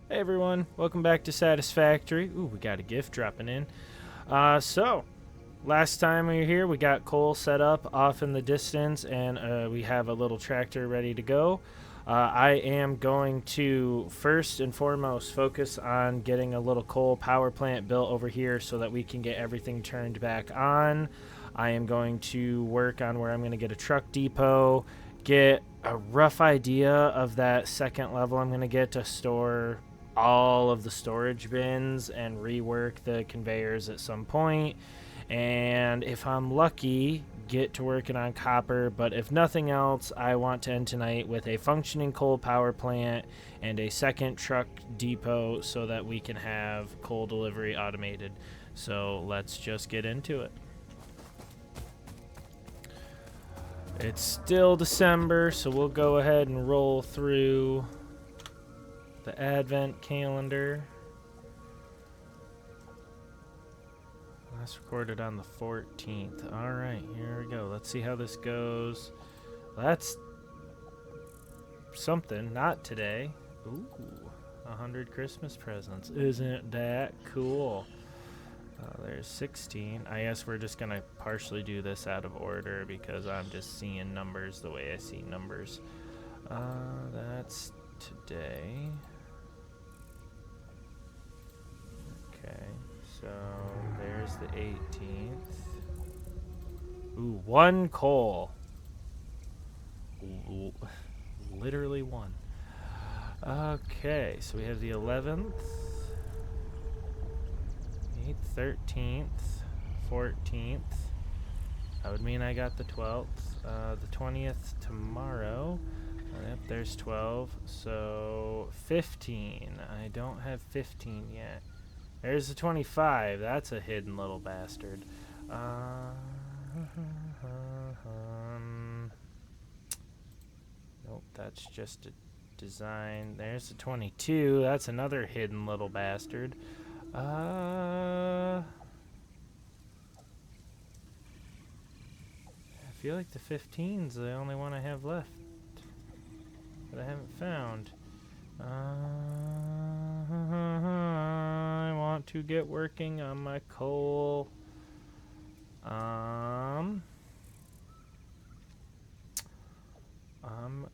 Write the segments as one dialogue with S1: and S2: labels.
S1: Hey everyone, welcome back to Satisfactory. Ooh, we got a gift dropping in. So, last time we were here, we got coal set up off in the distance, and we have a little tractor ready to go. I am going to first and foremost focus on getting a little coal power plant built over here so that we can get everything turned back on. I am going to work on where I'm going to get a truck depot, get a rough idea of that second level I'm going to get to store all of the storage bins and rework the conveyors at some point. And if I'm lucky, get to working on copper. But if nothing else, I want to end tonight with a functioning coal power plant and a second truck depot so that we can have coal delivery automated. So let's just get into it. It's still December, so we'll go ahead and roll through the Advent calendar. Last recorded on the 14th. Alright, here we go. Let's see how this goes. That's something. Not today. Ooh, 100 Christmas presents. Isn't that cool? There's 16. I guess we're just going to partially do this out of order because I'm just seeing numbers the way I see numbers. That's today. Okay, so there's the 18th. Ooh, one coal. Literally one. Okay, so we have the 11th, 8th, 13th, 14th. That would mean I got the 12th. The 20th tomorrow. Yep, there's 12. So 15. I don't have 15 yet. There's the 25. That's a hidden little bastard. Nope, that's just a design. There's the 22. That's another hidden little bastard. I feel like the 15's the only one I have left that I haven't found. I want to get working on my coal. I'm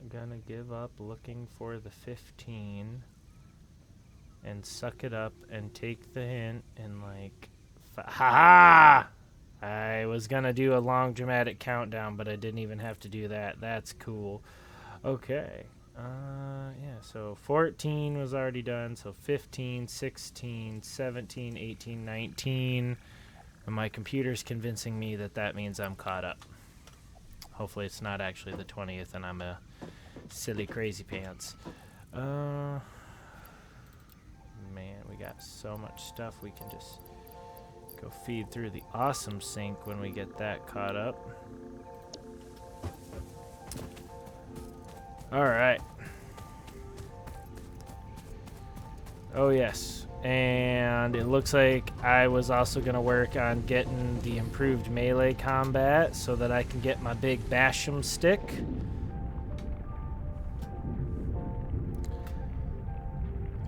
S1: gonna give up looking for the 15 and suck it up and take the hint and like ha! I was gonna do a long dramatic countdown, but I didn't even have to do that. That's cool. Okay. Yeah, so 14 was already done, so 15, 16, 17, 18, 19. And my computer's convincing me that that means I'm caught up. Hopefully it's not actually the 20th and I'm a silly crazy pants. Man, we got so much stuff we can just go feed through the awesome sink when we get that caught up. Alright. Oh yes. And it looks like I was also going to work on getting the improved melee combat so that I can get my big Basham stick.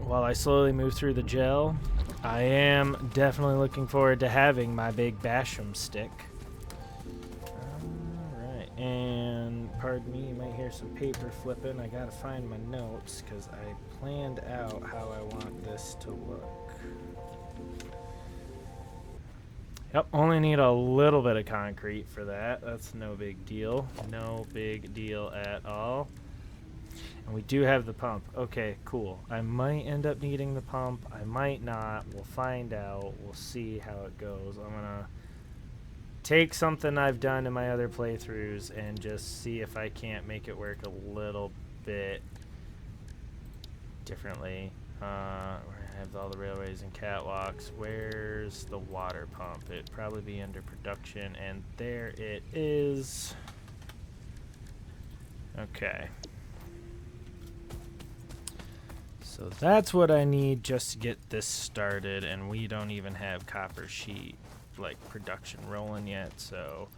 S1: While I slowly move through the gel, I am definitely looking forward to having my big Basham stick. Alright, and pardon me, you might hear some paper flipping. I gotta find my notes because I planned out how I want this to look. Yep, only need a little bit of concrete for that. That's no big deal. No big deal at all. And we do have the pump. Okay, cool. I might end up needing the pump. I might not. We'll find out. We'll see how it goes. I'm going to take something I've done in my other playthroughs and just see if I can't make it work a little bit differently. We're going to have all the railways and catwalks. Where's the water pump? It'd probably be under production, and there it is. Okay. So that's what I need just to get this started, and we don't even have copper sheet like production rolling yet, so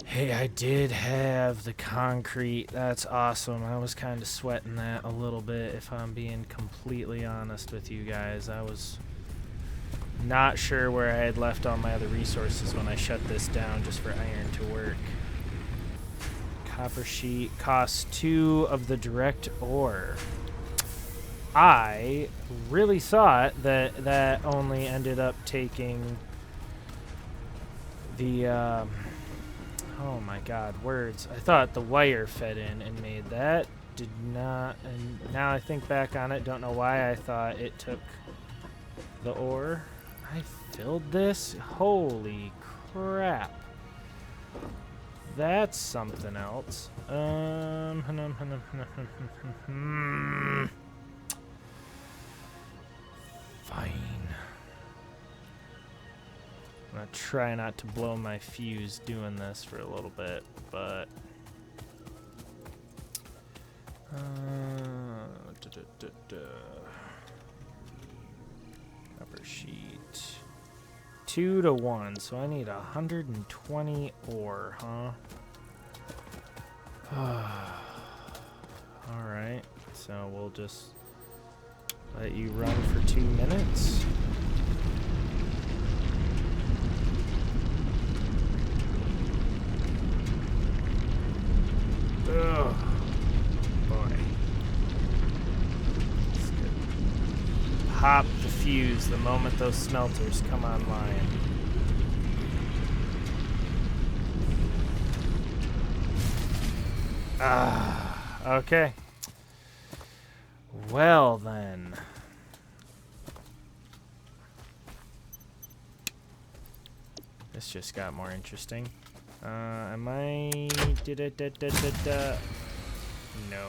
S1: Hey, I did have the concrete. That's awesome. I was kind of sweating that a little bit, if I'm being completely honest with you guys. I was not sure where I had left all my other resources when I shut this down just for iron to work. Copper sheet costs 2 of the direct ore. I really thought that that only ended up taking the, oh my god, words. I thought the wire fed in and made that. Did not, and now I think back on it, don't know why I thought it took the ore. I filled this? Holy crap. That's something else. Fine. I'm gonna try not to blow my fuse doing this for a little bit, but Copper sheet 2 to 1, so I need 120 ore, huh? Alright, so we'll just let you run for 2 minutes. Ugh. Boy. Let's pop the fuse the moment those smelters come online. Okay. Well then. This just got more interesting. Am I... No.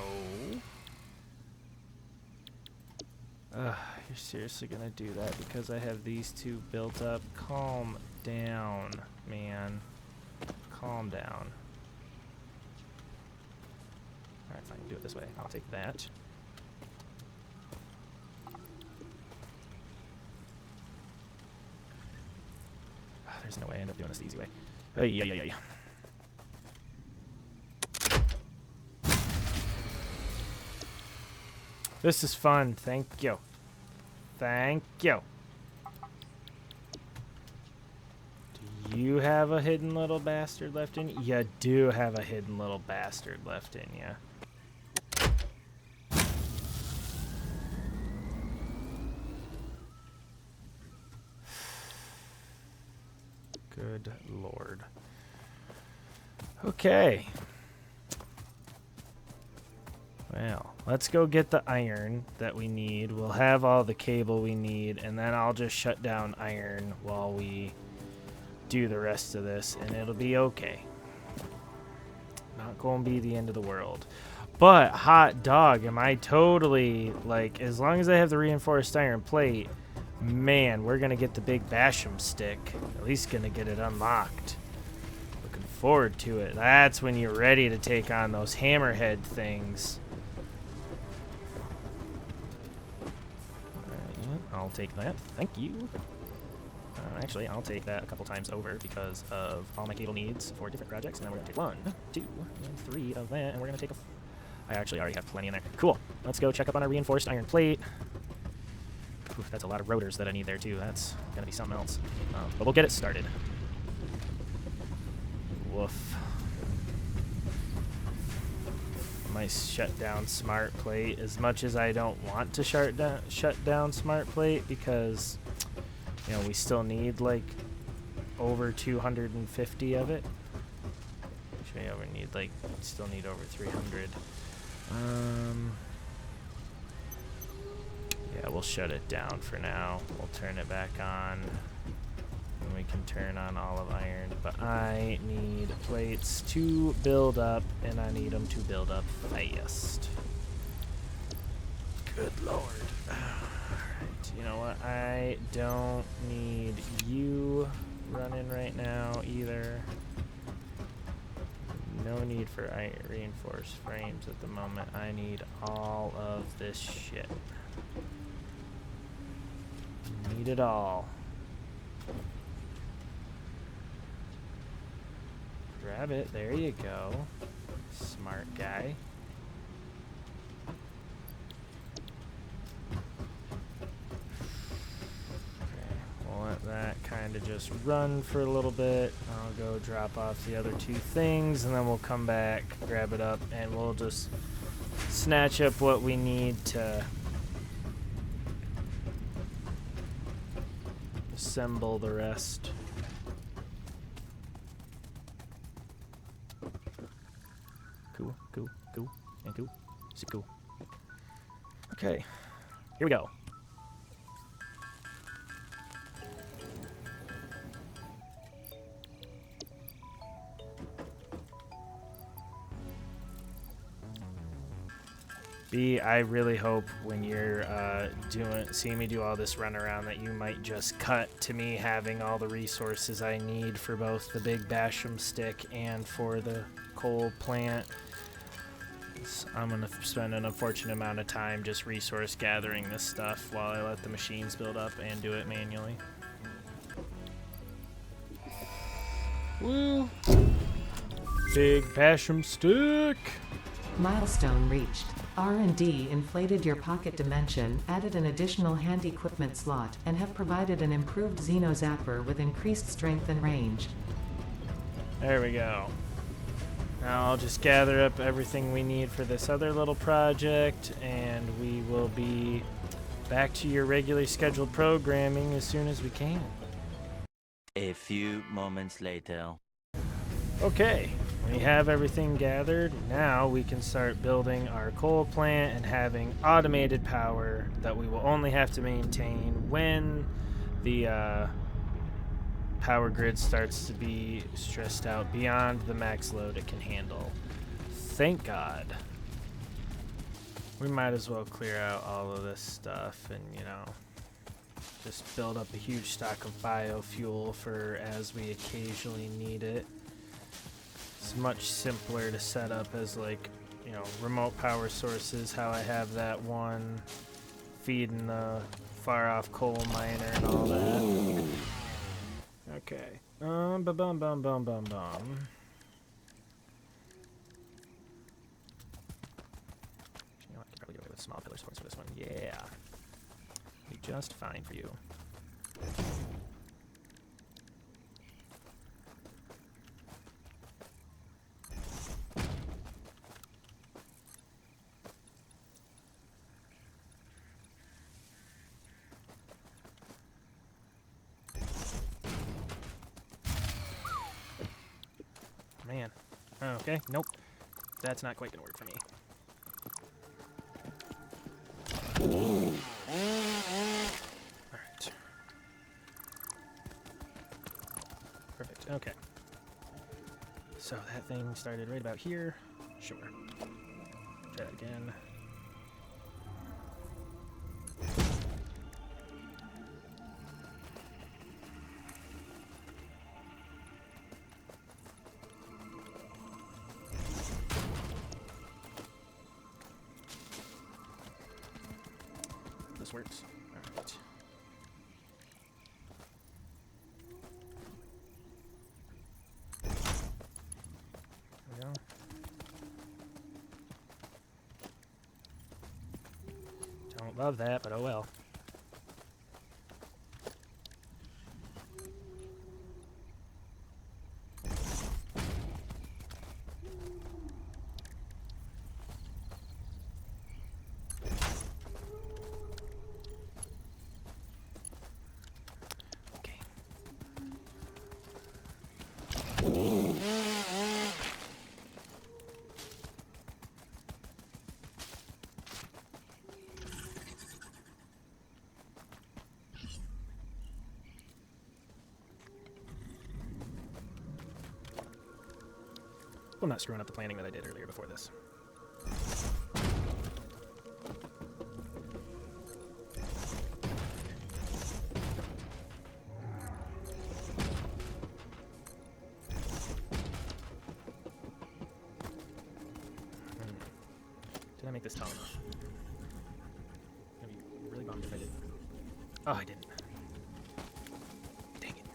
S1: You're seriously gonna do that because I have these two built up? Calm down, man. Calm down. Alright, fine, do it this way. I'll take that. There's no way I end up doing this the easy way. Yeah. This is fun. Thank you. Thank you. Do you have a hidden little bastard left in you? You do have a hidden little bastard left in you. Good lord. Okay. Well, let's go get the iron that we need. We'll have all the cable we need, and then I'll just shut down iron while we do the rest of this, and it'll be okay. Not gonna be the end of the world. But, hot dog, am I totally, like, as long as I have the reinforced iron plate, man, we're gonna get the big Basham stick. At least gonna get it unlocked. Looking forward to it. That's when you're ready to take on those hammerhead things. I'll take that. Thank you. Actually, I'll take that a couple times over because of all my cable needs for different projects. And then we're going to take 1, 2, and 3 of that. And we're going to take I actually already have plenty in there. Cool. Let's go check up on our reinforced iron plate. Oof, that's a lot of rotors that I need there, too. That's going to be something else. But we'll get it started. Woof. My shut down smart plate as much as I don't want to shut down smart plate because, you know, we still need like over 250 of it. Actually, still need over 300. Yeah, we'll shut it down for now. We'll turn it back on. And we can turn on all of iron. But I need plates to build up, and I need them to build up fast. Good lord. Alright, you know what? I don't need you running right now either. No need for reinforced frames at the moment. I need all of this shit. Need it all. Grab it. There you go. Smart guy. We'll let that kind of just run for a little bit. I'll go drop off the other two things, and then we'll come back, grab it up, and we'll just snatch up what we need to assemble the rest. Cool, cool, cool, and cool. Is it cool? Okay, here we go. B, I really hope when you're seeing me do all this runaround that you might just cut to me having all the resources I need for both the big Basham stick and for the coal plant. I'm going to spend an unfortunate amount of time just resource gathering this stuff while I let the machines build up and do it manually. Woo! Big Basham stick!
S2: Milestone reached. R&D inflated your pocket dimension, added an additional hand equipment slot, and have provided an improved Xeno Zapper with increased strength and range.
S1: There we go. Now I'll just gather up everything we need for this other little project, and we will be back to your regularly scheduled programming as soon as we can.
S3: A few moments later.
S1: Okay, we have everything gathered. Now we can start building our coal plant and having automated power that we will only have to maintain when the power grid starts to be stressed out beyond the max load it can handle. Thank God. We might as well clear out all of this stuff and, you know, just build up a huge stock of biofuel for as we occasionally need it. It's much simpler to set up as, like, you know, remote power sources, how I have that one feeding the far off coal miner and all that. Okay. Bum bum bum bum bum bum. You know, I could probably go with small pillar supports for this one. Yeah. Be just fine for you. Man. Okay, nope. That's not quite gonna work for me. Alright. Perfect, okay. So that thing started right about here. Sure. Try that again. This works. Alright. There we go. Don't love that, but oh well. I'm not screwing up the planning that I did earlier before this. Did I make this tall enough? I'm gonna be really bummed if I didn't. Oh, I didn't. Dang it.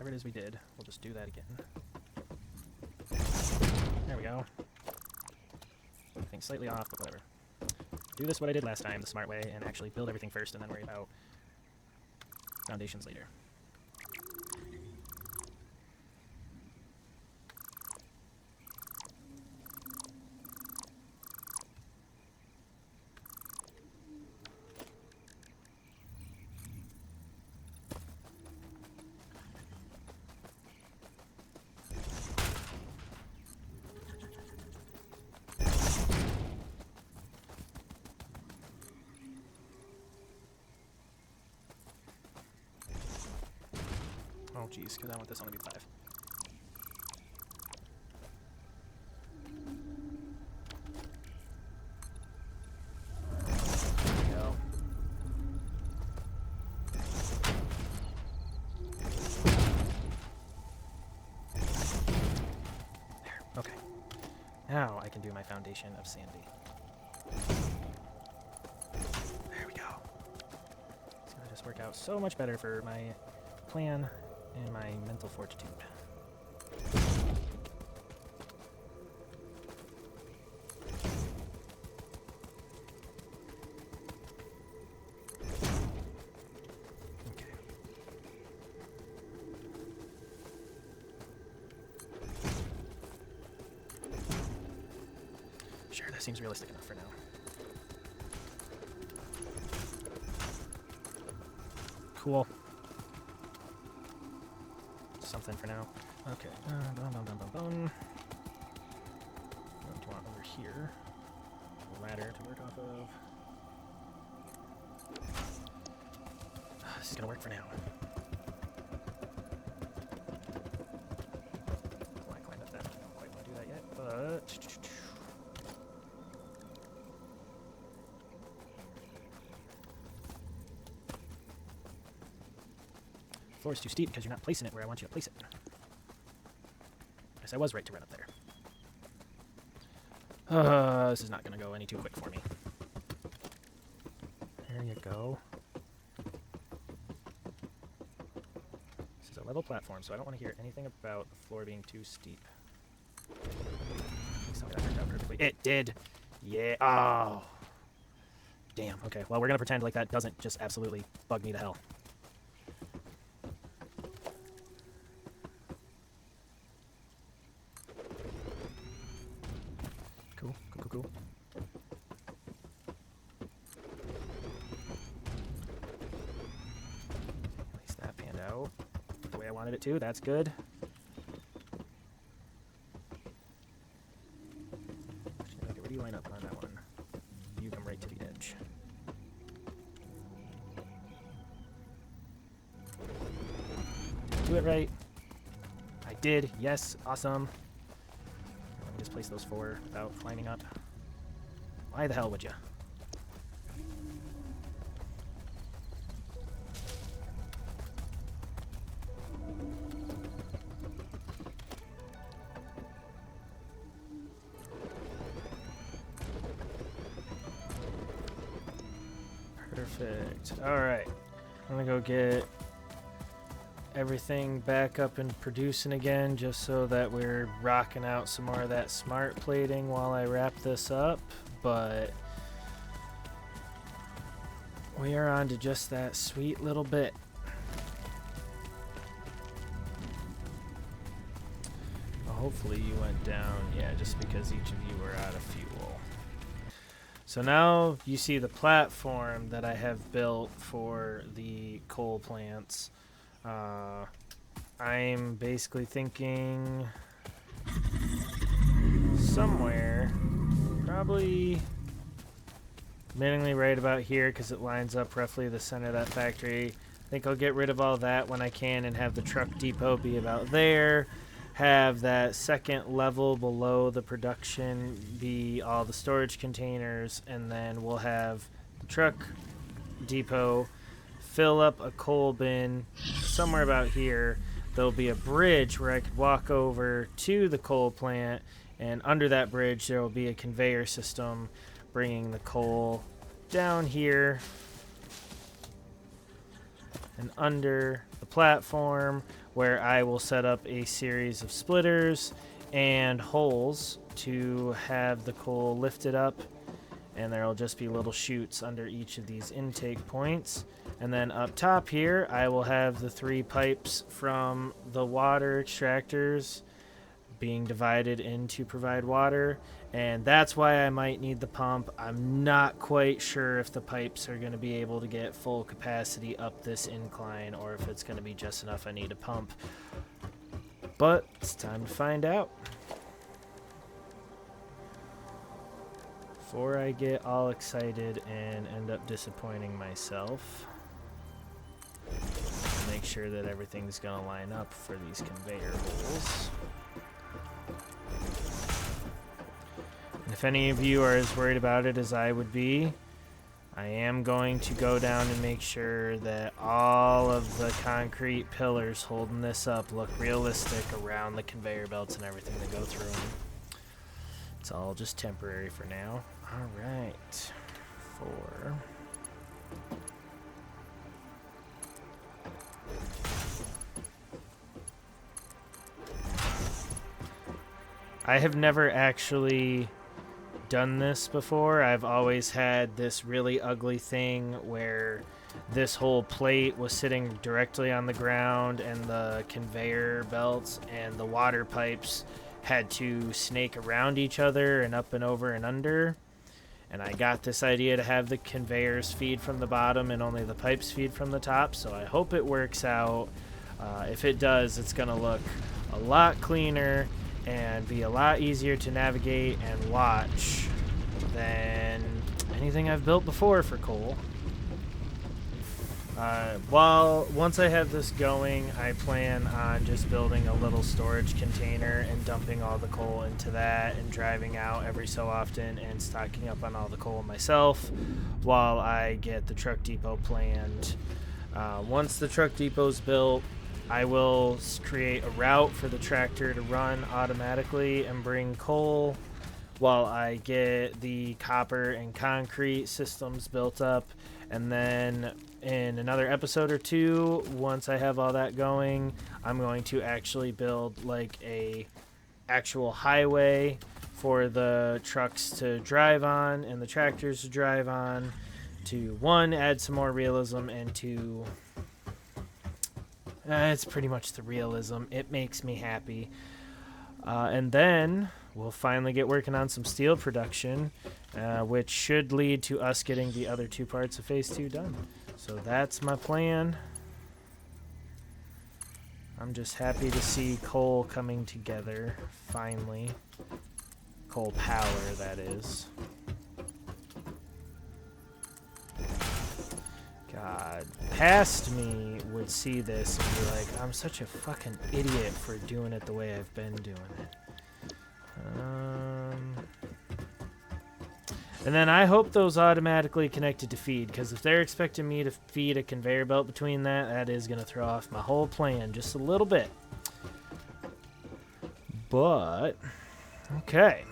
S1: whatever it is we did, we'll just do that again. There we go. I think slightly off, but whatever. Do this what I did last time, the smart way, and actually build everything first and then worry about foundations later. Oh geez, because I want this one to be 5. There we go. There, okay. Now I can do my foundation of sandy. There we go. It's gonna just work out so much better for my plan and my mental fortitude. Okay. Sure, that seems realistic enough for now. Cool. Something for now. Okay. What do you want over here? A ladder to work off of. This is gonna work for now. Well, I climbed up that. I don't quite want to do that yet, but. The floor is too steep because you're not placing it where I want you to place it. Guess I was right to run up there. This is not going to go any too quick for me. There you go. This is a level platform, so I don't want to hear anything about the floor being too steep. Please tell me that worked out perfectly. It did! Yeah. Oh! Damn. Okay, well, we're going to pretend like that doesn't just absolutely bug me to hell. Cool. At least that panned out the way I wanted it to. That's good. Okay, where do you line up on that one? You come right to the edge. Do it right. I did. Yes. Awesome. Let me just place those 4 without climbing up. Why the hell would you? Perfect. Alright. I'm gonna go get everything back up and producing again just so that we're rocking out some more of that smart plating while I wrap this up. But we are on to just that sweet little bit. Well, hopefully you went down, yeah, just because each of you were out of fuel. So now you see the platform that I have built for the coal plants. I'm basically thinking somewhere, probably minimally right about here because it lines up roughly the center of that factory. I think I'll get rid of all that when I can and have the truck depot be about there. Have that second level below the production be all the storage containers, and then we'll have the truck depot fill up a coal bin somewhere about here. There'll be a bridge where I could walk over to the coal plant, and under that bridge there will be a conveyor system bringing the coal down here and under the platform where I will set up a series of splitters and holes to have the coal lifted up, and there will just be little chutes under each of these intake points. And then up top here, I will have the 3 pipes from the water extractors being divided in to provide water, and that's why I might need the pump. I'm not quite sure if the pipes are going to be able to get full capacity up this incline, or if it's going to be just enough I need a pump. But it's time to find out. Before I get all excited and end up disappointing myself, make sure that everything's going to line up for these conveyor holes. And if any of you are as worried about it as I would be, I am going to go down and make sure that all of the concrete pillars holding this up look realistic around the conveyor belts and everything that go through them. It's all just temporary for now. All right. 4. I have never actually done this before. I've always had this really ugly thing where this whole plate was sitting directly on the ground, and the conveyor belts and the water pipes had to snake around each other and up and over and under. And I got this idea to have the conveyors feed from the bottom and only the pipes feed from the top, so I hope it works out. If it does, it's going to look a lot cleaner and be a lot easier to navigate and watch than anything I've built before for coal. Once I have this going, I plan on just building a little storage container and dumping all the coal into that and driving out every so often and stocking up on all the coal myself while I get the truck depot planned. Once the truck depot's built, I will create a route for the tractor to run automatically and bring coal while I get the copper and concrete systems built up. And then in another episode or 2, once I have all that going, I'm going to actually build like a actual highway for the trucks to drive on and the tractors to drive on to, 1, add some more realism, and 2, it's pretty much the realism. It makes me happy. And then we'll finally get working on some steel production, which should lead to us getting the other 2 parts of Phase 2 done. So that's my plan. I'm just happy to see coal coming together, finally. Coal power, that is. God, past me would see this and be like, I'm such a fucking idiot for doing it the way I've been doing it. And then I hope those automatically connected to feed, because if they're expecting me to feed a conveyor belt between that, that is going to throw off my whole plan just a little bit. But, okay.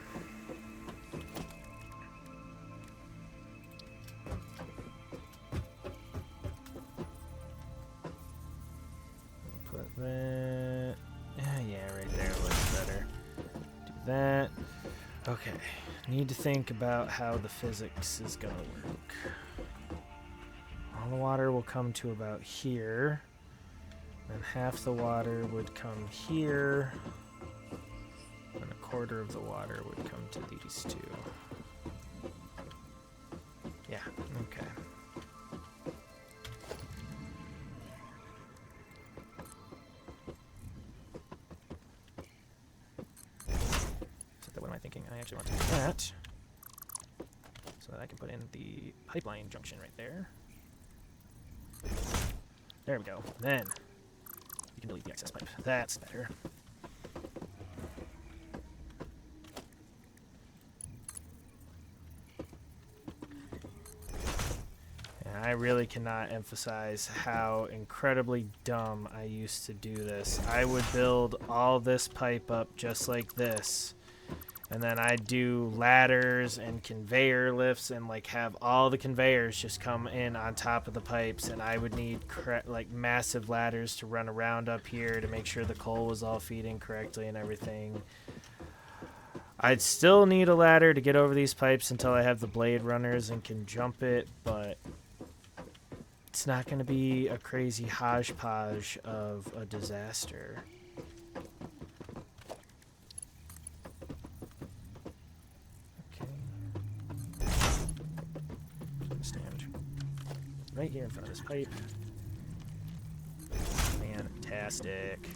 S1: Put that, yeah, right there looks better. Do that. Okay, need to think about how the physics is gonna work. All the water will come to about here, and half the water would come here, and a quarter of the water would come to these 2. Yeah, okay. What am I thinking? I actually want to do that so that I can put in the pipeline junction right there. There we go. Then you can delete the excess pipe. That's better. And I really cannot emphasize how incredibly dumb I used to do this. I would build all this pipe up just like this, And then I'd do ladders and conveyor lifts and like have all the conveyors just come in on top of the pipes. And I would need like massive ladders to run around up here to make sure the coal was all feeding correctly and everything. I'd still need a ladder to get over these pipes until I have the blade runners and can jump it, but it's not going to be a crazy hodgepodge of a disaster. Okay. Stand right here in front of this pipe. Fantastic.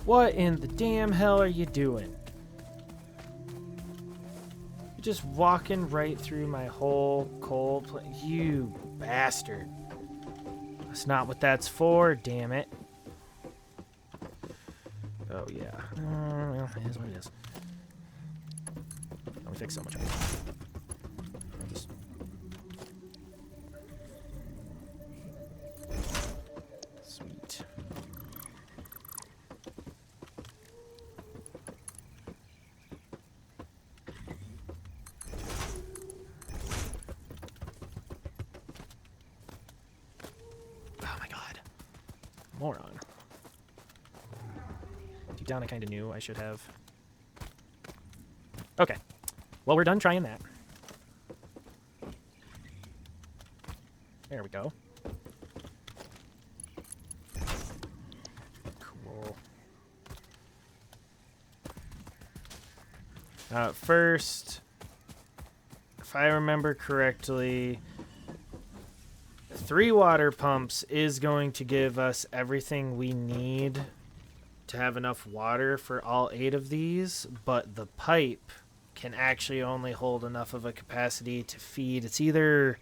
S1: What in the damn hell are you doing? You're just walking right through my whole coal you bastard. That's not what that's for, damn it. Oh, yeah. Well, it is what it is. Let me fix so much of it. I'll just... Sweet. Moron. Deep down, I kind of knew I should have. Okay. Well, we're done trying that. There we go. Cool. First, if I remember correctly, 3 water pumps is going to give us everything we need to have enough water for all 8 of these, but the pipe can actually only hold enough of a capacity to feed. It's either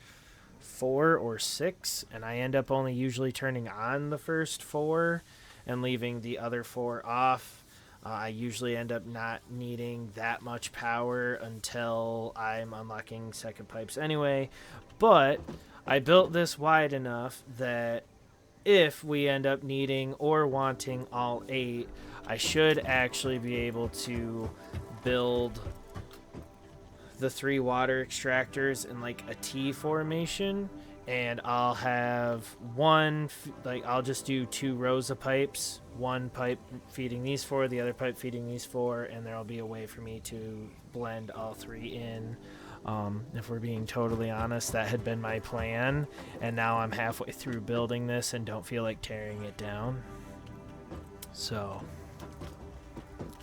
S1: 4 or 6, and I end up only usually turning on the first 4 and leaving the other 4 off. I usually end up not needing that much power until I'm unlocking second pipes anyway, but I built this wide enough that if we end up needing or wanting all 8, I should actually be able to build the 3 water extractors in like a T formation, and I'll have I'll just do 2 rows of pipes, one pipe feeding these 4, the other pipe feeding these 4, and there'll be a way for me to blend all 3 in. If we're being totally honest, that had been my plan, and now I'm halfway through building this and don't feel like tearing it down. So,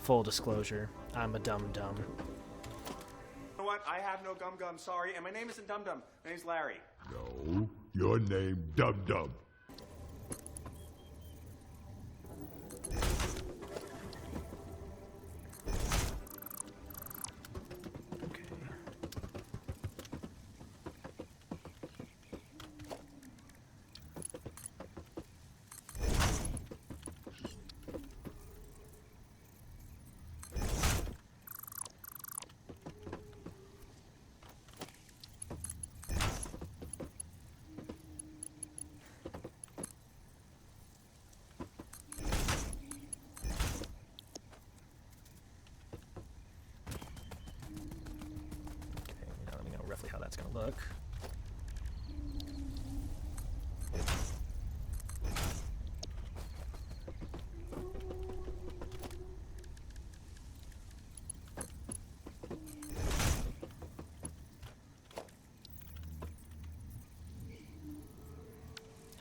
S1: full disclosure, I'm a dum-dum.
S4: You know what? I have no gum-gum, sorry, and my name isn't Dum-Dum. My name's Larry.
S5: No, your name Dum-Dum.
S1: How that's going to look.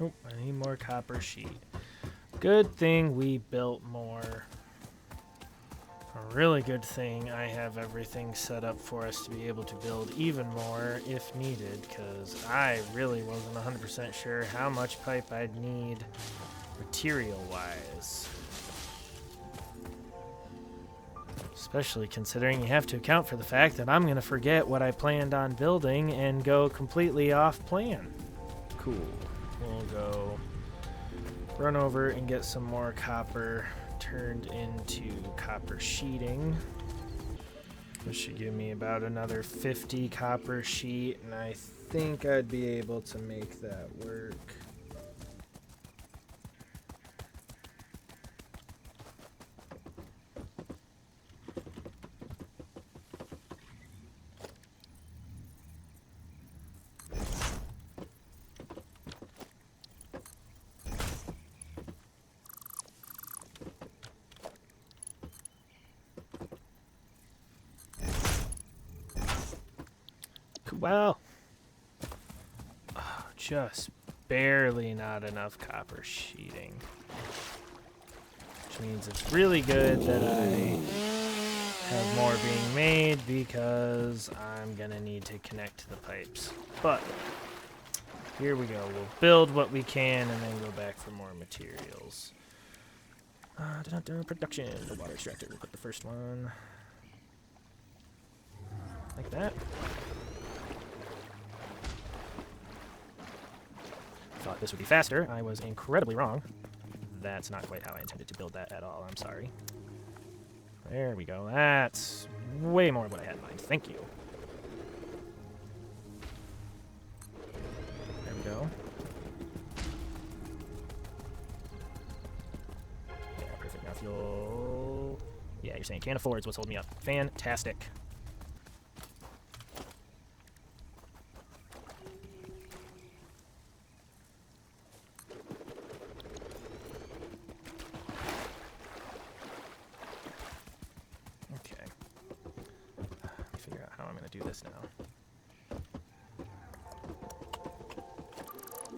S1: Oh, I need more copper sheet. Good thing we built more. A really good thing I have everything set up for us to be able to build even more if needed, because I really wasn't 100% sure how much pipe I'd need material-wise. Especially considering you have to account for the fact that I'm going to forget what I planned on building and go completely off plan. Cool. We'll go run over and get some more copper turned into copper sheeting. This should give me about another 50 copper sheet, and I think I'd be able to make that work. Well, just barely not enough copper sheeting. Which means it's really good that I have more being made because I'm going to need to connect the pipes. But here we go. We'll build what we can and then go back for more materials. Production. The water extractor. We'll put the first one like that. Thought this would be faster. I was incredibly wrong. That's not quite how I intended to build that at all. I'm sorry. There we go. That's way more of what I had in mind. Thank you. There we go. Yeah, perfect. Now fuel. Yeah, you're saying can't afford is what's holding me up. Fantastic.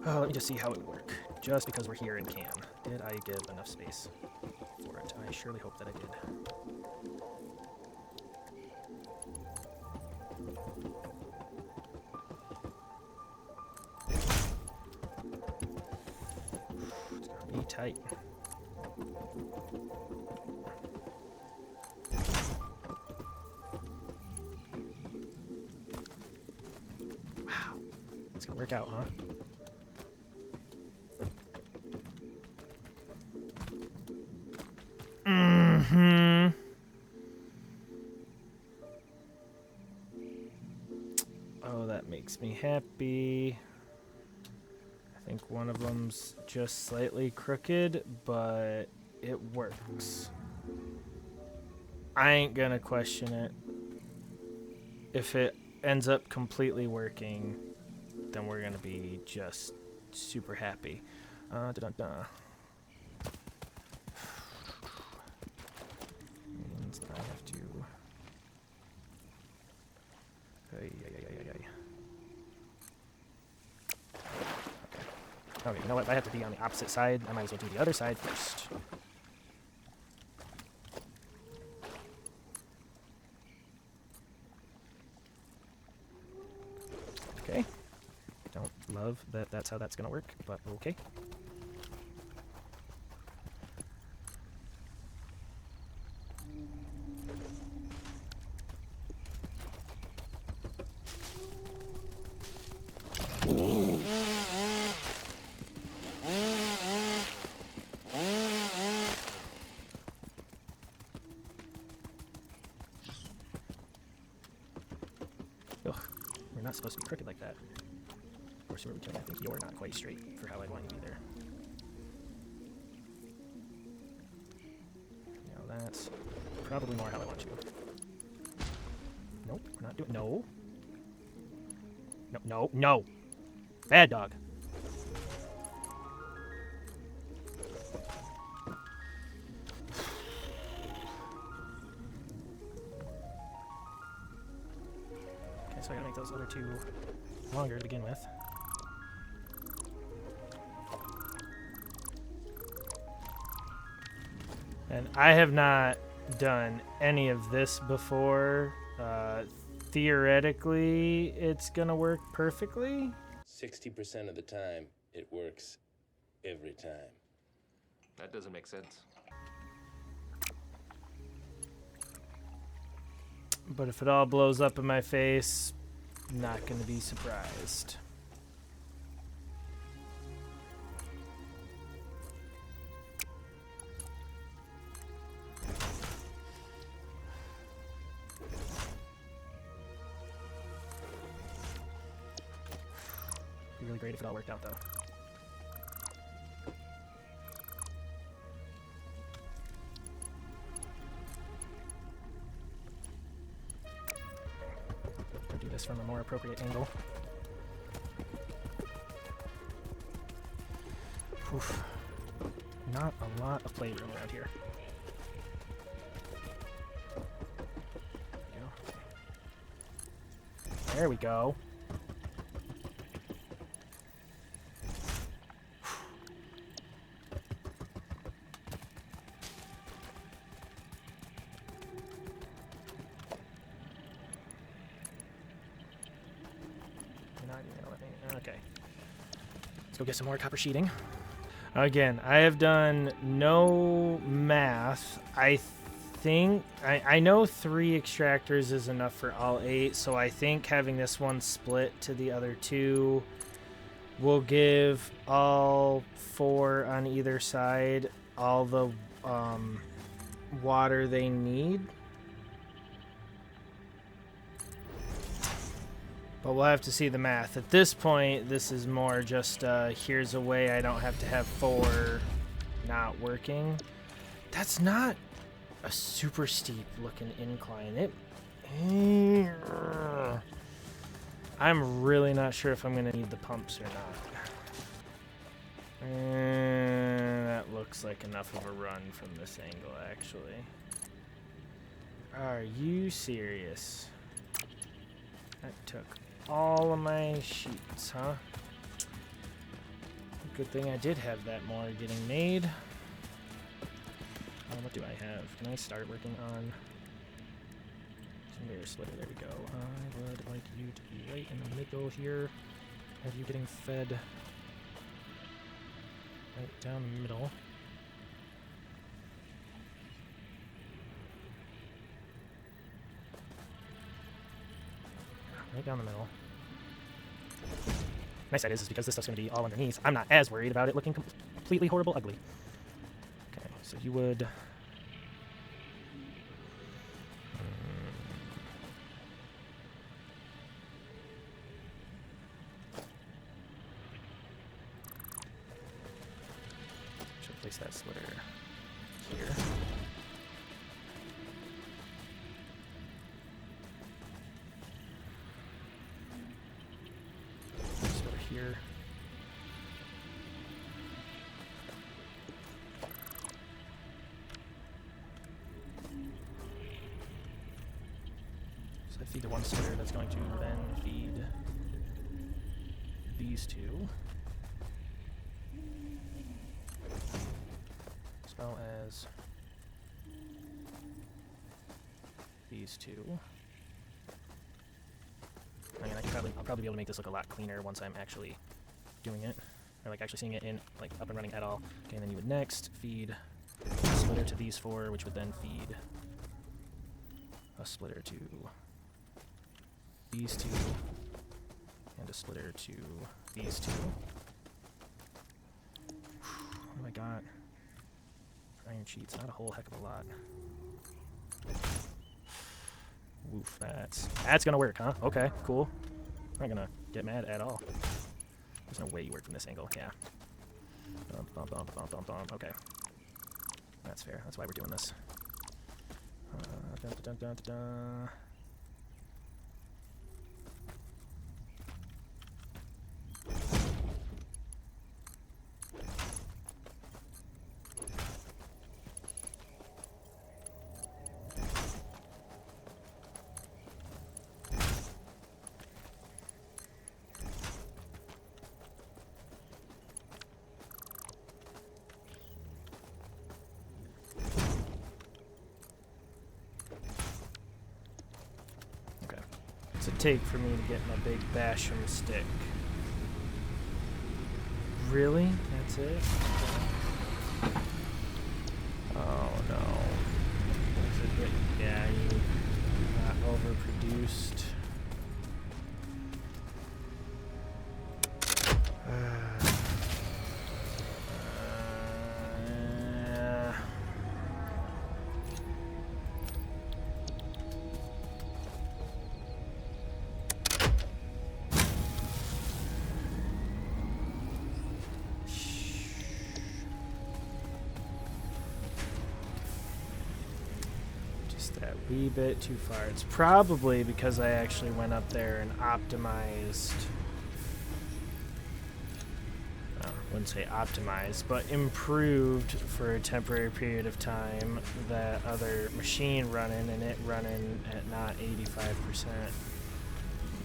S1: Let me just see how it would work. Just because we're here in cam. Did I give enough space for it? I surely hope that I did. It's gonna be tight. Wow. It's gonna work out, huh? Oh, that makes me happy. I think one of them's just slightly crooked, but it works. I ain't gonna question it. If it ends up completely working, then we're gonna be just super happy. Da-da-da. Means I have to. Okay, you know what? If I have to be on the opposite side, I might as well do the other side first. Okay. Don't love that that's how that's going to work, but okay. Ugh, we're not supposed to be crooked like that. Or so I think you're not quite straight for how I want you to be there. Now that's probably more how I want you. Nope, we're not doing. No. No, no, no. Bad dog. Okay, so I gotta make those other two longer to begin with. And I have not done any of this before. Theoretically, it's gonna work perfectly.
S6: 60% of the time, it works every time.
S7: That doesn't make sense.
S1: But if it all blows up in my face, not gonna be surprised. great if it all worked out, though. I'll do this from a more appropriate angle. Oof. Not a lot of playroom around here. There we go. You're not even gonna let me. Okay. Let's go get some more copper sheeting. Again, I have done no math. I think I know 3 extractors is enough for all 8, so I think having this one split to the other 2 will give all 4 on either side all the water they need. But we'll have to see the math. At this point, this is more just here's a way I don't have to have 4 not working. That's not a super steep looking incline. I'm really not sure if I'm gonna need the pumps or not. That looks like enough of a run from this angle, actually. Are you serious? That took all of my sheets, huh? Good thing I did have that more getting made. What do I have? Can I start working on conveyor splitter? There we go. I would like you to be right in the middle here. Have you getting fed right down the middle. Right down the middle. Nice side is because this stuff's going to be all underneath, I'm not as worried about it looking completely horrible ugly. Okay, so you would... should place that splitter here. Here. So I feed the one splitter that's going to then feed these 2. As well as these 2. I mean, I'll probably be able to make this look a lot cleaner once I'm actually doing it, or like actually seeing it in like up and running at all. Okay, and then you would next feed a splitter to these 4, which would then feed a splitter to these 2, and a splitter to these 2. What do I got? For iron sheets, not a whole heck of a lot. Woof, that's gonna work, huh? Okay, cool. I'm not gonna get mad at all. There's no way you work from this angle, yeah. Bump, bump, bump, bump, bump. Okay. That's fair, that's why we're doing this. Dun, dun, dun, dun, dun. What's it take for me to get my big Basham stick? Really? That's it? Okay. Oh no. Is it that, yeah, you got overproduced. that wee bit too far. It's probably because I actually went up there and optimized. I wouldn't say optimized, but improved for a temporary period of time that other machine running and it running at not 85%.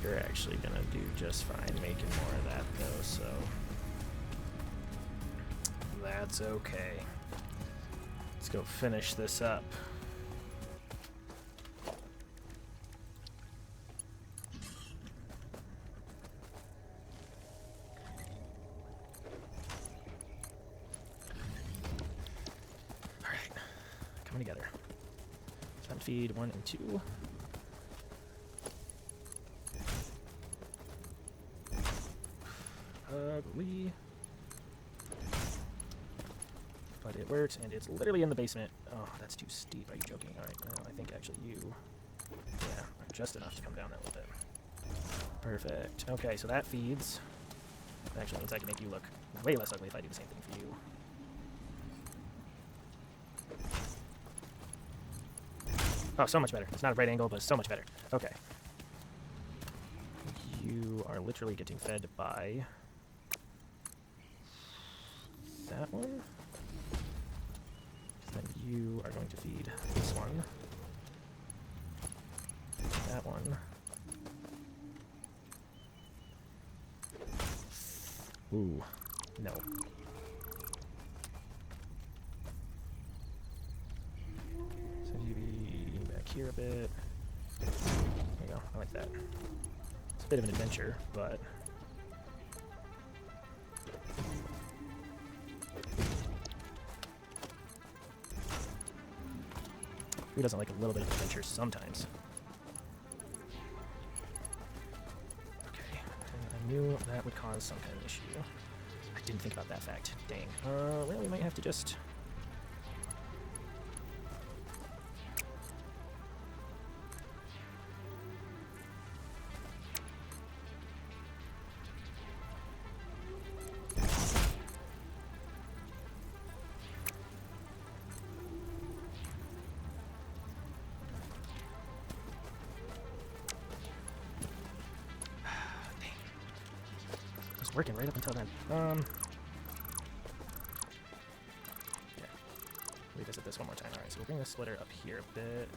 S1: You're actually gonna do just fine making more of that though, so that's okay. Let's go finish this up. Alright, coming together. Time to feed 1 and 2. Ugly. But it works, and it's literally in the basement. Oh, that's too steep. Are you joking? Alright, well, I think actually you... Yeah, just enough to come down that little bit. Perfect. Okay, so that feeds. That actually means I can make you look way less ugly if I do the same thing for you. Oh, so much better. It's not a right angle, but it's so much better. Okay. You are literally getting fed by... that one. Then you are going to feed this one. That one. Ooh, no. So you be back here a bit. There you go. I like that. It's a bit of an adventure, but... who doesn't like a little bit of adventure sometimes? Okay, and I knew that would cause some kind of issue. I didn't think about that fact. Dang. Well, we might have to just... working right up until then. Yeah. Revisit this one more time. Alright, so we'll bring the splitter up here a bit.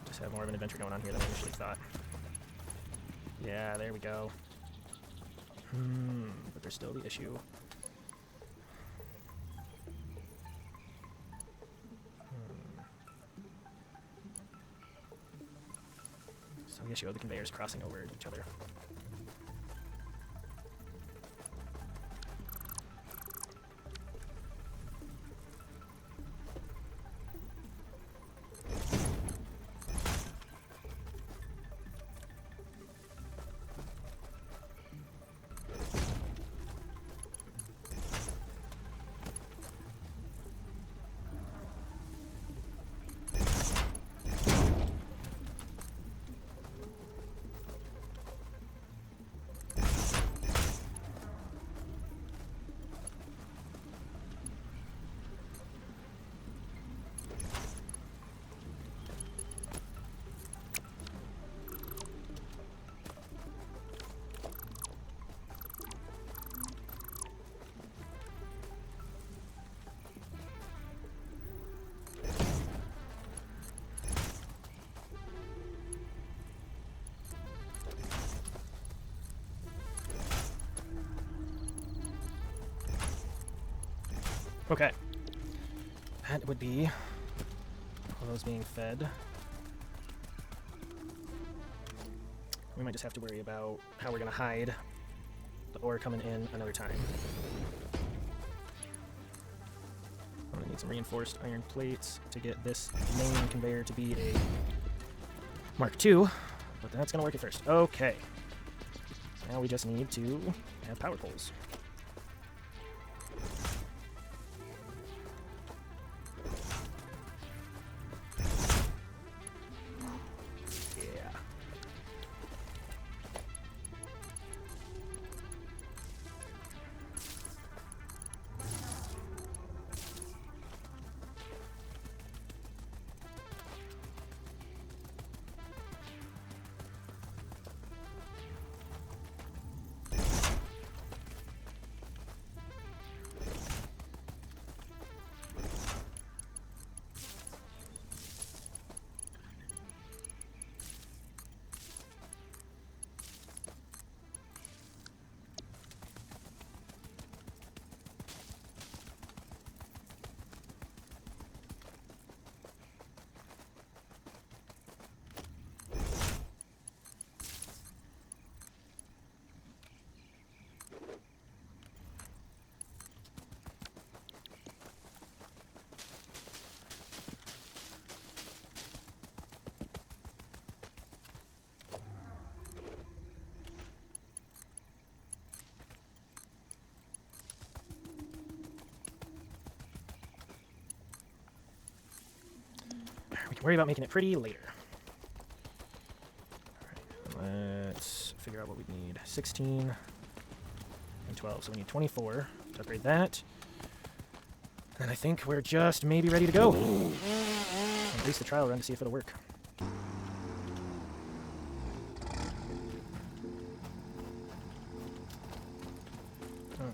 S1: Just have more of an adventure going on here than I initially thought. Yeah, there we go. But there's still the issue. So the issue of the conveyors crossing over each other. Okay. That would be all those being fed. We might just have to worry about how we're going to hide the ore coming in another time. I'm going to need some reinforced iron plates to get this main conveyor to be a Mark II, but that's going to work at first. Okay. Now we just need to have power poles. Worry about making it pretty later. Alright, let's figure out what we need. 16 and 12, so we need 24 to upgrade that. And I think we're just maybe ready to go. At least the trial run to see if it'll work. Okay.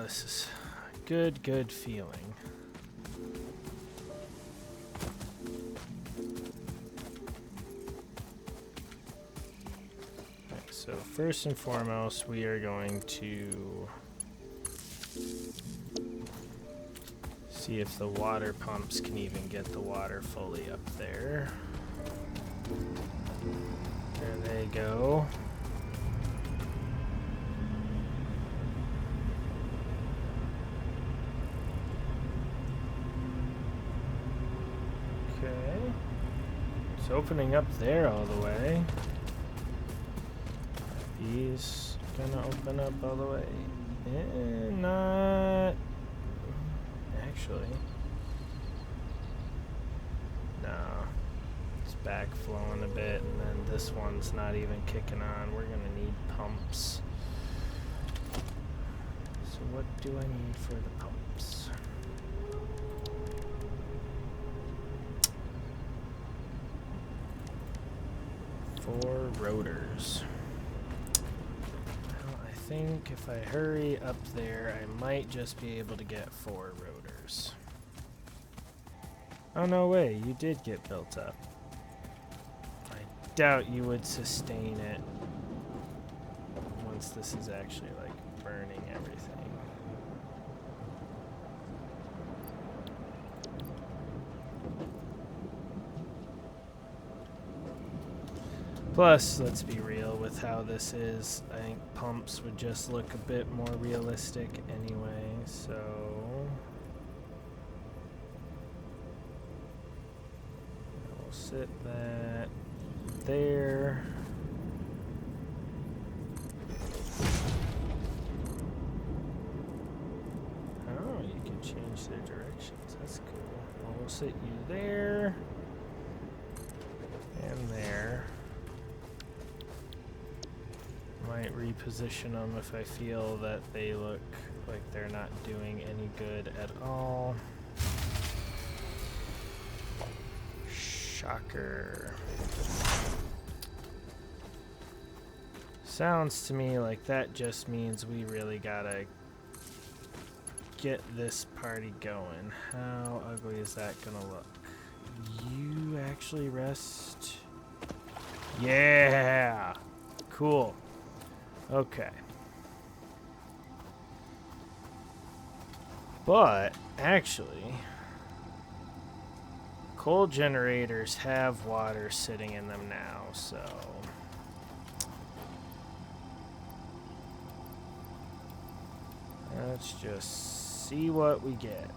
S1: This is a good feeling. Okay, so first and foremost, we are going to see if the water pumps can even get the water fully up there. There they go. Okay. It's opening up there all the way. He's gonna open up all the way. Not actually. No. It's back flowing a bit, and then this one's not even kicking on. We're gonna need pumps. So what do I need for the pumps? Four rotors. Well, I think if I hurry up there, I might just be able to get 4 rotors. Oh, no way, you did get built up. I doubt you would sustain it once this is actually, like, burning everything. Plus, let's be real with how this is. I think pumps would just look a bit more realistic anyway, so... We'll sit that there. Oh, you can change their directions. That's cool. Well, we'll sit you there. And there. Might reposition them if I feel that they look like they're not doing any good at all. Shocker. Sounds to me like that just means we really gotta get this party going. How ugly is that gonna look? You actually rest? Yeah! Cool. Okay. But, actually, coal generators have water sitting in them now, so... Let's just see what we get.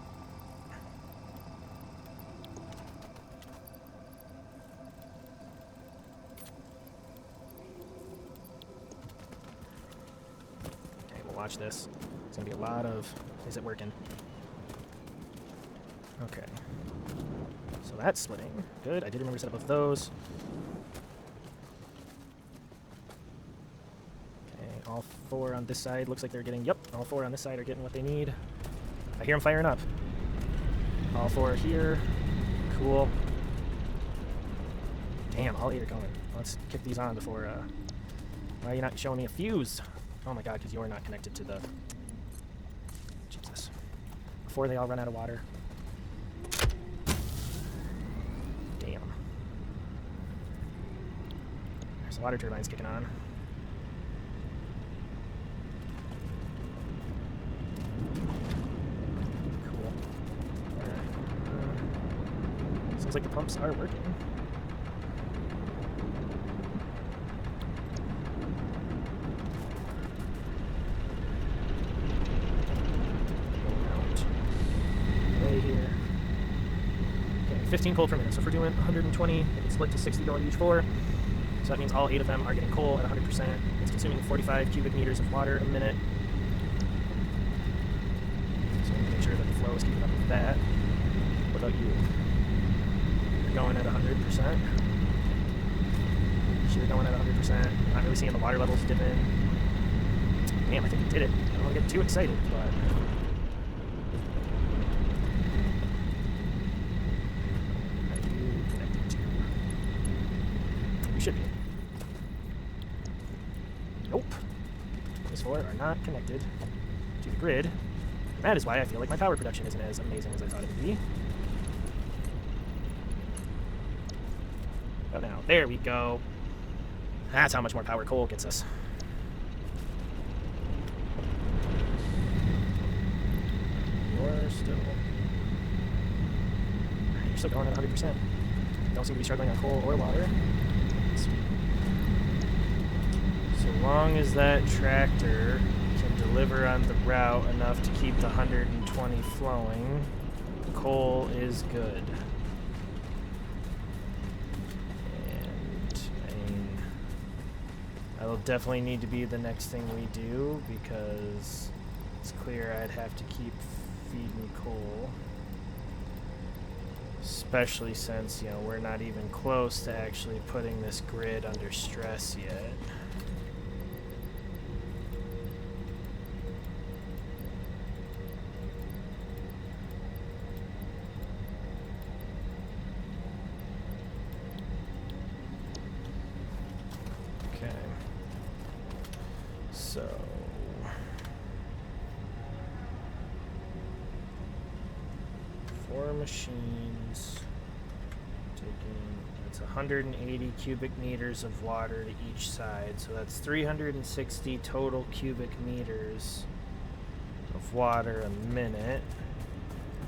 S1: Watch this. It's gonna be a lot of... Is it working? Okay. So that's splitting. Good. I did remember to set up both those. Okay, all 4 on this side. Looks like they're getting... Yep, all 4 on this side are getting what they need. I hear them firing up. All 4 here. Cool. Damn, all 8 are going. Let's kick these on before... Why are you not showing me a fuse? Oh my god, because you're not connected to the... Jesus. Before they all run out of water. Damn. There's the water turbines kicking on. Cool. Alright. Seems like the pumps are working. Here. Okay, 15 cold per minute. So if we're doing 120, it can split to 60 going to each 4. So that means all 8 of them are getting coal at 100%. It's consuming 45 cubic meters of water a minute. So we need to make sure that the flow is keeping up with that. What about you? You're going at 100%. So you're going at 100%. Not really seeing the water levels dip in. Damn, I think we did it. I don't want to get too excited, but... Are you connected to? You should be. Nope. These 4 are not connected to the grid. And that is why I feel like my power production isn't as amazing as I thought it would be. Oh, now, there we go. That's how much more power coal gets us. You're still going at 100%. Don't seem to be struggling on coal or water. Sweet. So long as that tractor can deliver on the route enough to keep the 120 flowing, coal is good. And, I mean, that'll definitely need to be the next thing we do, because it's clear I'd have to keep feeding coal. Especially since, you know, we're not even close to actually putting this grid under stress yet. Okay. So... 4 machines taking, that's 180 cubic meters of water to each side, so that's 360 total cubic meters of water a minute.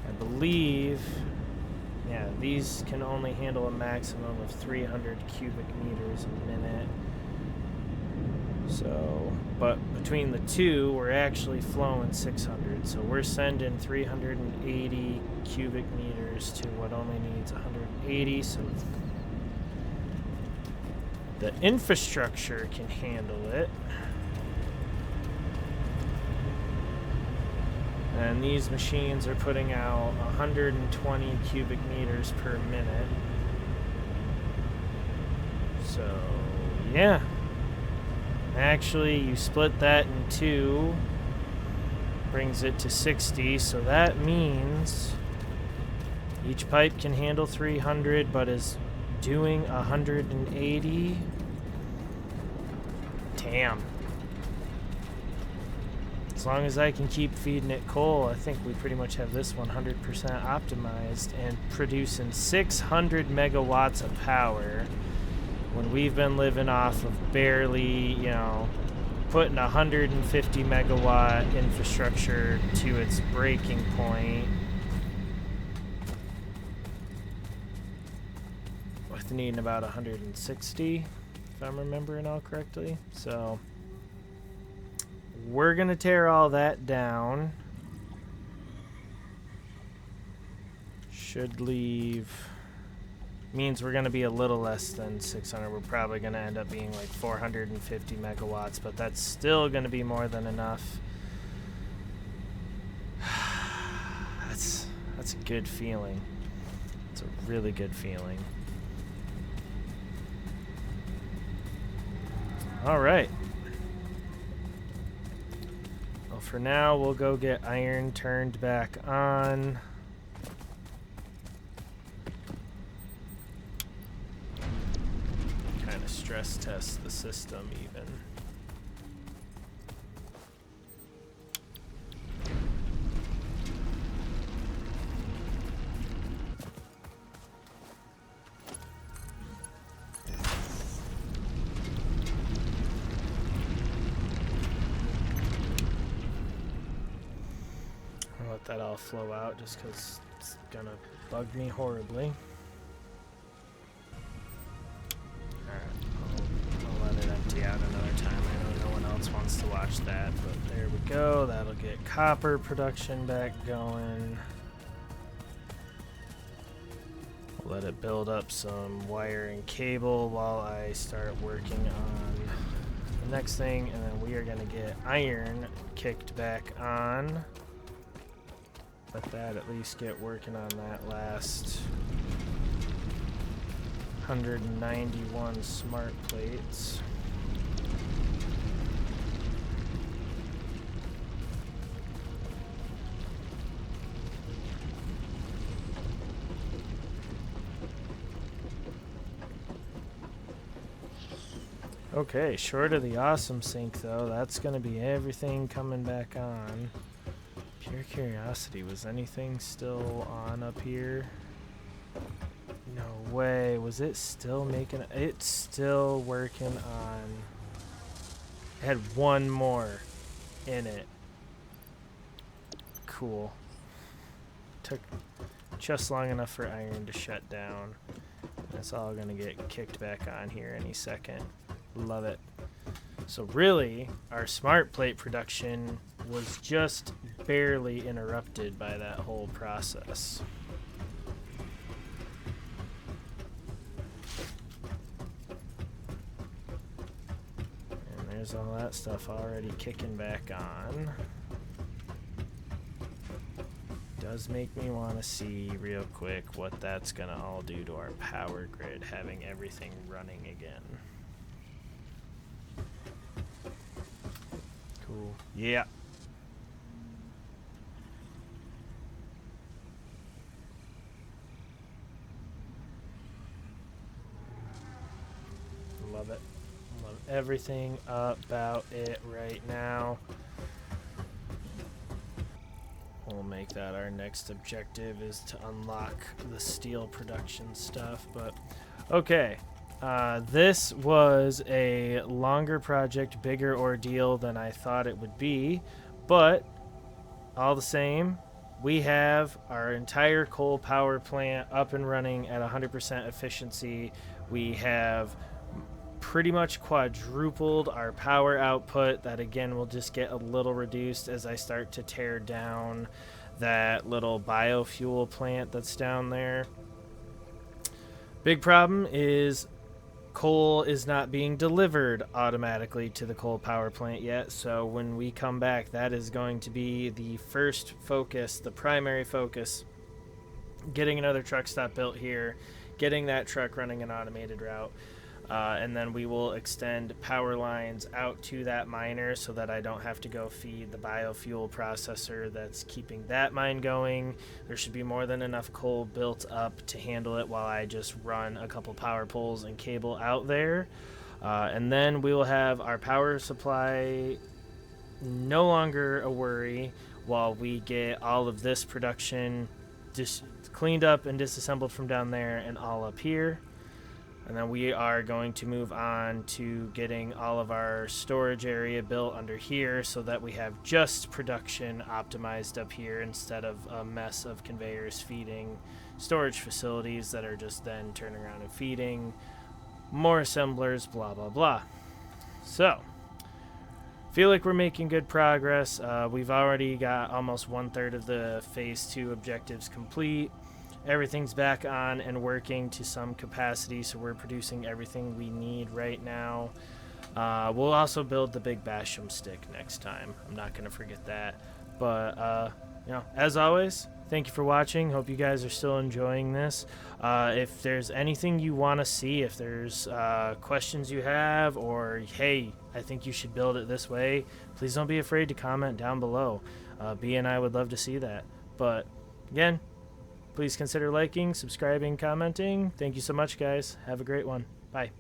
S1: I believe, yeah, these can only handle a maximum of 300 cubic meters a minute. So, but between the two, we're actually flowing 600. So we're sending 380 cubic meters to what only needs 180. So the infrastructure can handle it. And these machines are putting out 120 cubic meters per minute. So, yeah. Actually, you split that in 2, brings it to 60, so that means each pipe can handle 300, but is doing 180. Damn. As long as I can keep feeding it coal, I think we pretty much have this 100% optimized and producing 600 megawatts of power. When we've been living off of barely, you know, putting 150 megawatt infrastructure to its breaking point, with needing about 160, if I'm remembering all correctly. So we're gonna tear all that down. Should leave. Means we're going to be a little less than 600. We're probably going to end up being like 450 megawatts, but that's still going to be more than enough. That's a good feeling. It's a really good feeling. All right. Well, for now, we'll go get iron turned back on. Stress test the system even. I'll let that all flow out just because it's gonna bug me horribly. Out another time. I know no one else wants to watch that, but there we go. That'll get copper production back going. Let it build up some wire and cable while I start working on the next thing, and then we are going to get iron kicked back on. Let that at least get working on that last 191 smart plates. Okay, short of the awesome sink though, that's gonna be everything coming back on. Pure curiosity, was anything still on up here? No way, was it still making, it's still working on, it had one more in it. Cool. Took just long enough for iron to shut down. That's all gonna get kicked back on here any second. Love it. So really, our smart plate production was just barely interrupted by that whole process. And there's all that stuff already kicking back on. Does make me want to see real quick what that's gonna all do to our power grid, having everything running again. Cool. Yeah. Love it. Love everything about it right now. We'll make that our next objective, is to unlock the steel production stuff. But okay. This was a longer project, bigger ordeal than I thought it would be, but all the same, we have our entire coal power plant up and running at 100% efficiency. We have pretty much quadrupled our power output. That again will just get a little reduced as I start to tear down that little biofuel plant that's down there. Big problem is coal is not being delivered automatically to the coal power plant yet, so when we come back, that is going to be the first focus, the primary focus. Getting another truck stop built here, getting that truck running an automated route, and then we will extend power lines out to that miner so that I don't have to go feed the biofuel processor that's keeping that mine going. There should be more than enough coal built up to handle it while I just run a couple power poles and cable out there. And then we will have our power supply no longer a worry while we get all of this production just cleaned up and disassembled from down there and all up here. And then we are going to move on to getting all of our storage area built under here so that we have just production optimized up here instead of a mess of conveyors feeding storage facilities that are just then turning around and feeding more assemblers, blah, blah, blah. So, feel like we're making good progress. We've already got almost 1/3 of the phase 2 objectives complete. Everything's back on and working to some capacity, so we're producing everything we need right now. We'll also build the big Basham stick next time. I'm not going to forget that. But, as always, thank you for watching. Hope you guys are still enjoying this. If there's anything you want to see, if there's questions you have, or, hey, I think you should build it this way, please don't be afraid to comment down below. B and I would love to see that. But, again, please consider liking, subscribing, commenting. Thank you so much, guys. Have a great one. Bye.